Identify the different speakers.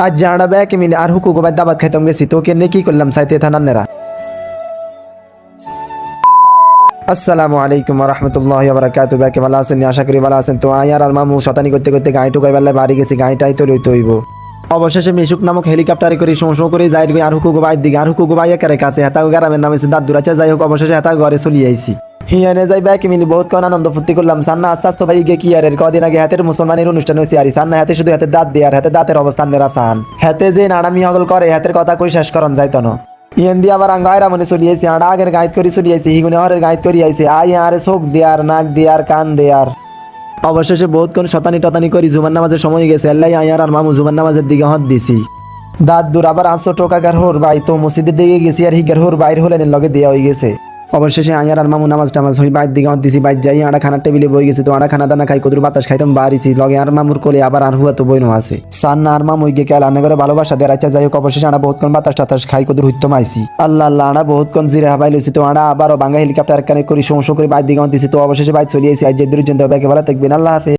Speaker 1: আজ জানা ব্যাক মিলে আর হুকু গোবাই দাবাত খাইতাম গেছি তোকে নিয়ে কি করলাম সাইতে থানান্নেরা। আসসালামু আলাইকুম রহমতুল্লাহি ওয়া বারাকাতুহু। ব্যাকে ভালো আছেন? আশা করি ভালো আছেন। তো আয়ার আর মামু শতানি করতে করতে গাড়ি ঢুকাই বেলায় বাড়ি গেছি, গাড়িটাই তো লইতে হইব। অবশেষে মিশুক নামক হেলিকপ্টারে করে শোঁ শোঁ করে যাই আর হুকু গোবাইয়ের দিকে। আর হুকু গোবাই একের কাছে হেতাও গ্রামের নাম হচ্ছে দাদুর। আচ্ছা যাই হোক, অবশেষে হেতাও ঘরে চলে আইছি। হিয়ানে যাই ব্যাকে মিলি বহুত কোন আনন্দ ফুর্তি করলাম। সান্না আস্তে আস্তে ভাই গিয়ে কি আর কদিন আগে হাতের মুসলমানের অনুষ্ঠান হয়েছে আর সান্না হাতে শুধু হাতে দাঁত দিয়ে আর হাতে দাঁতের অবস্থান নেরা সান হাতে যে নাড়ামি হগল করে হাতের কথা কই শেষ করন যাইতো না। ইয়েন দিয়ে আবার আঙ্গায়রা মনে চলিয়েছি আড়া আগের গাইড করে চলিয়েছি হিগুনে হরের গাইড করি আইছে আই আরে চোখ দেয়ার নাক দেয়ার কান দেয়ার। অবশেষে বহুত কোন শতানি টতানি করি জুমান নামাজের সময় গেছে আল্লাহ আয়ার আর মামু জুমান নামাজের দিকে হত দিছি। দাঁত দূর আবার আসো টোকাকার হোর বাই তো মসজিদের দিকে গেছি আর হিগার হোর বাইর হলে লগে দেওয়া হয়ে গেছে। অবশেষে আয়ার আর মামু নামাজ টামাজ হই বাইর দিকে হত দিছি। বাইর যাই আড়া খানার টেবিলে বই গেছে তো আড়া খানা দানা খাই কদুর বাতাস খাইতাম বাড়িছি লগে আর মামুর কোলে আবার আর হুয়া তো বইনো আছে সান্না আর মামু গিয়ে কেল আন্না করে ভালোবাসা দেয়। আচ্ছা যাই হোক, অবশেষে আড়া বহুত কোন বাতাস টাতাস খাই কদুর হইতো মাইছি। আল্লাহ আল্লাহ আড়া বহুত কোন জিরে হাবাই লইছি তো আড়া আবারও বাঙ্গা হেলিকপ্টার কানেক্ট করি শোঁ শোঁ করে বাইর দিকে হত দিছি। তো অবশেষে বাইর চলিয়েছি আজ যে দূরের জন্য ব্যাকে ভালো থাকবেন। আল্লাহ হাফেজ।